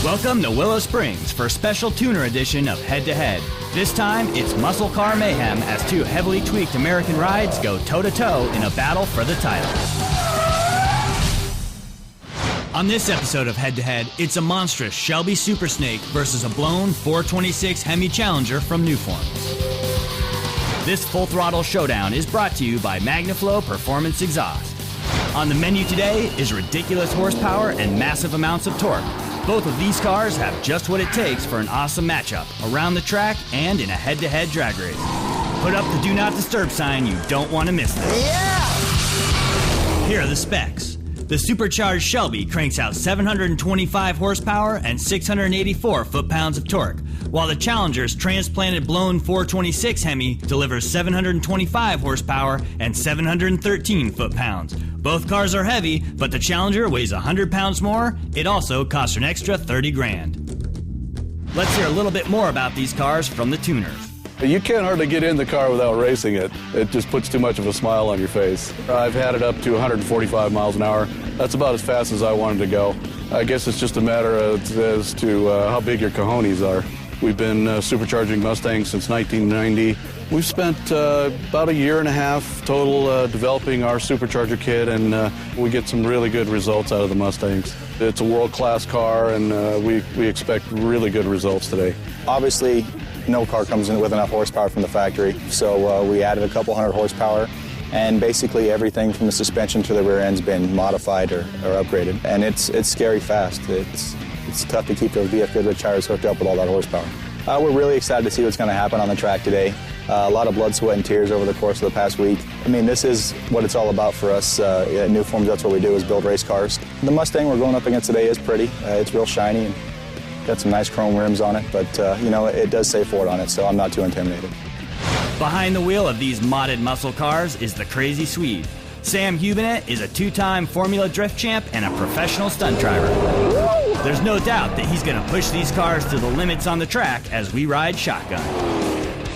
Welcome to Willow Springs for a special tuner edition of Head to Head. This time, it's muscle car mayhem as two heavily tweaked American rides go toe-to-toe in a battle for the title. On this episode of Head to Head, it's a monstrous Shelby Super Snake versus a blown 426 Hemi Challenger from Nuformz. This full throttle showdown is brought to you by MagnaFlow Performance Exhaust. On the menu today is ridiculous horsepower and massive amounts of torque. Both of these cars have just what it takes for an awesome matchup around the track and in a head-to-head drag race. Put up the Do Not Disturb sign, you don't want to miss this. Yeah! Here are the specs. The supercharged Shelby cranks out 725 horsepower and 684 foot-pounds of torque, while the Challenger's transplanted blown 426 Hemi delivers 725 horsepower and 713 foot-pounds. Both cars are heavy, but the Challenger weighs 100 pounds more. It also costs an extra 30 grand. Let's hear a little bit more about these cars from the tuners. You can't hardly get in the car without racing it. It just puts too much of a smile on your face. I've had it up to 145 miles an hour. That's about as fast as I wanted to go. I guess it's just a matter as to how big your cojones are. We've been supercharging Mustangs since 1990. We've spent about a year and a half total developing our supercharger kit, and we get some really good results out of the Mustangs. It's a world-class car, and we expect really good results today. Obviously, no car comes in with enough horsepower from the factory, so we added a couple hundred horsepower, and basically everything from the suspension to the rear end's been modified or upgraded, and it's scary fast. It's tough to keep those VF Goodrich tires hooked up with all that horsepower. We're really excited to see what's going to happen on the track today. A lot of blood, sweat, and tears over the course of the past week. I mean, this is what it's all about for us at Nuformz. That's what we do, is build race cars. The Mustang we're going up against today is pretty. It's real shiny and got some nice chrome rims on it, but it does say Ford on it, so I'm not too intimidated. Behind the wheel of these modded muscle cars is the crazy Swede. Sam Hubinet is a two-time Formula Drift champ and a professional stunt driver. There's no doubt that he's going to push these cars to the limits on the track as we ride shotgun.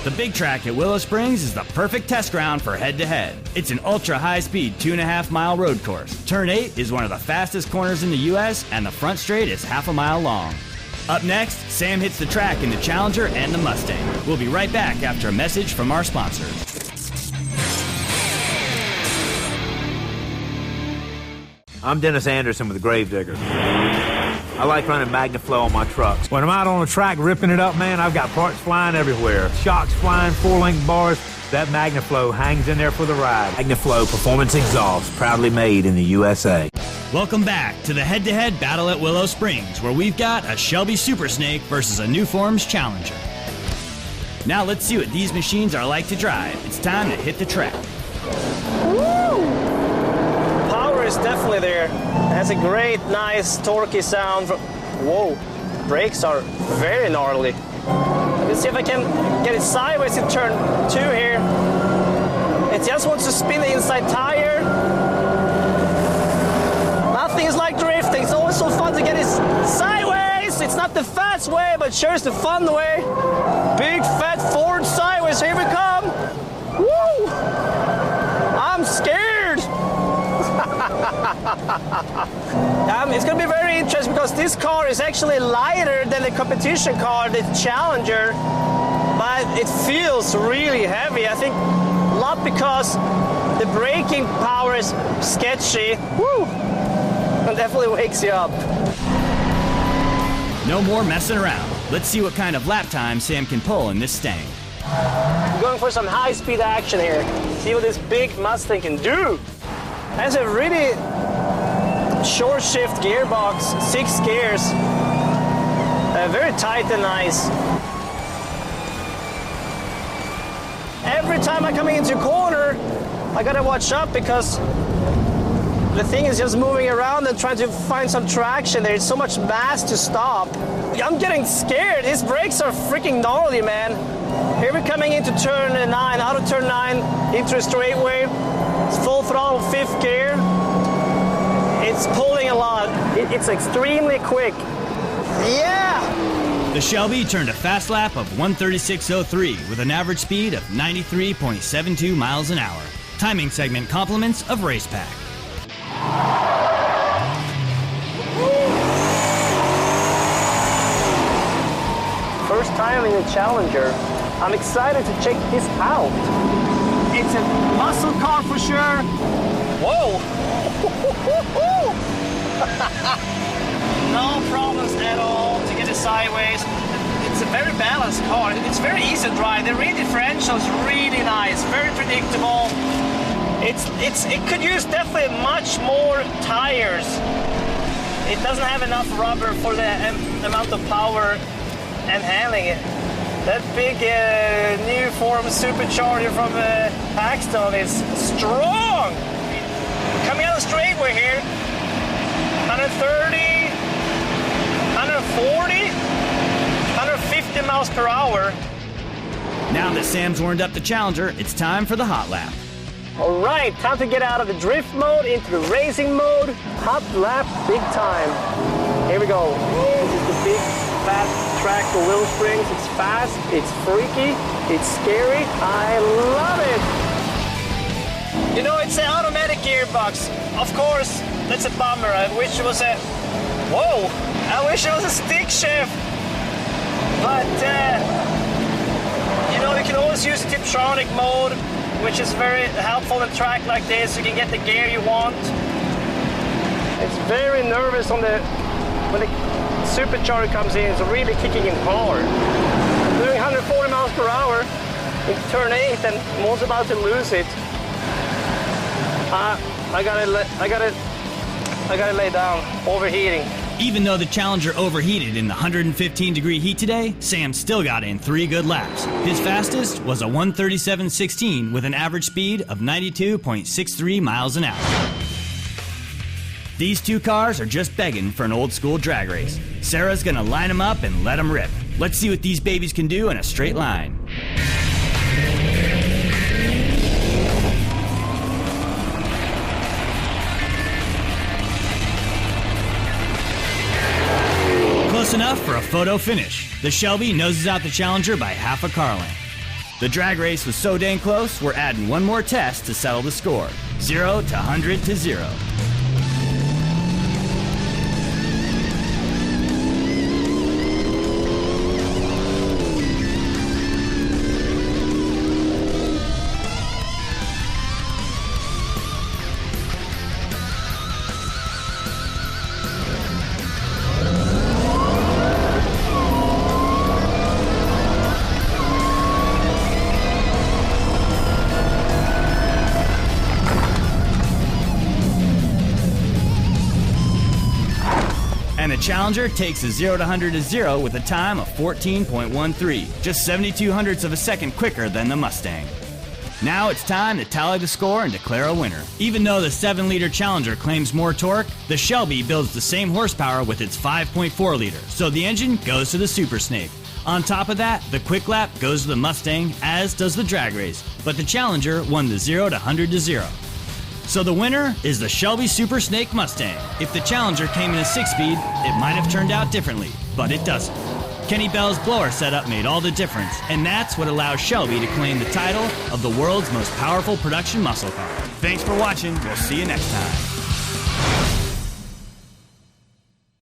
The big track at Willow Springs is the perfect test ground for head-to-head. It's an ultra-high-speed 2.5-mile road course. Turn 8 is one of the fastest corners in the U.S., and the front straight is half a mile long. Up next, Sam hits the track in the Challenger and the Mustang. We'll be right back after a message from our sponsors. I'm Dennis Anderson with the Gravediggers. I like running MagnaFlow on my trucks. When I'm out on the track ripping it up, man, I've got parts flying everywhere. Shocks flying, 4-link bars. That MagnaFlow hangs in there for the ride. MagnaFlow Performance Exhaust, proudly made in the USA. Welcome back to the head-to-head battle at Willow Springs, where we've got a Shelby Super Snake versus a Nuformz Challenger. Now let's see what these machines are like to drive. It's time to hit the track. Woo! Power is definitely there. It has a great, nice, torquey sound. Whoa, brakes are very gnarly. Let's see if I can get it sideways in turn 2 here. It just wants to spin the inside tire. Nothing is like drifting. It's always so fun to get it sideways. It's not the fast way, but sure is the fun way. Big fat Ford sideways. Here we come. Woo! I'm scared. It's going to be very interesting because this car is actually lighter than the competition car, the Challenger, but it feels really heavy. I think a lot because the braking power is sketchy. Woo! It definitely wakes you up. No more messing around. Let's see what kind of lap time Sam can pull in this Stang. I'm going for some high-speed action here. See what this big Mustang can do. Has a really short shift gearbox, 6 gears. Very tight and nice. Every time I'm coming into a corner, I gotta watch up because the thing is just moving around and trying to find some traction. There's so much mass to stop. I'm getting scared. His brakes are freaking gnarly, man. Here we're coming into turn 9, out of turn 9, into a straightaway. It's full throttle, 5th gear. It's pulling a lot. It's extremely quick. Yeah! The Shelby turned a fast lap of 1:36.03 with an average speed of 93.72 miles an hour. Timing segment compliments of Race Pack. the Challenger. I'm excited to check this out. It's a muscle car for sure. Whoa! No problems at all to get it sideways. It's a very balanced car. It's very easy to drive. The rear differential is really nice, very predictable. It could use definitely much more tires. It doesn't have enough rubber for the amount of power and handling it. That big Nuformz supercharger from Paxton is strong. Coming out of the straightaway here, 130, 140, 150 miles per hour. Now that Sam's warmed up the Challenger, it's time for the hot lap. All right, time to get out of the drift mode into the racing mode. Hot lap, big time. Here we go. This is the big, fast track for wheel springs. It's fast, it's freaky, it's scary. I love it. You know, it's an automatic gearbox. Of course, that's a bummer. I wish it was a... Whoa! I wish it was a stick shift. But, you know, you can always use the Tiptronic mode, which is very helpful in a track like this. You can get the gear you want. It's very nervous when the supercharger comes in. It's really kicking in hard. I'm doing 140 miles per hour in turn 8 and I'm also about to lose it. I gotta lay down, overheating. Even though the Challenger overheated in the 115-degree heat today, Sam still got in 3 good laps. His fastest was a 1:37.16 with an average speed of 92.63 miles an hour. These 2 cars are just begging for an old-school drag race. Sarah's gonna line them up and let them rip. Let's see what these babies can do in a straight line. Close enough for a photo finish. The Shelby noses out the Challenger by half a car length. The drag race was so dang close, we're adding one more test to settle the score. 0 to 100 to 0. And the Challenger takes a 0 to 100 to 0 with a time of 14.13, just 0.72 of a second quicker than the Mustang. Now it's time to tally the score and declare a winner. Even though the 7-liter Challenger claims more torque, the Shelby builds the same horsepower with its 5.4-liter, so the engine goes to the Super Snake. On top of that, the quick lap goes to the Mustang, as does the drag race, but the Challenger won the 0 to 100 to 0. So the winner is the Shelby Super Snake Mustang. If the Challenger came in a 6-speed, it might have turned out differently, but it doesn't. Kenny Bell's blower setup made all the difference, and that's what allows Shelby to claim the title of the world's most powerful production muscle car. Thanks for watching. We'll see you next time.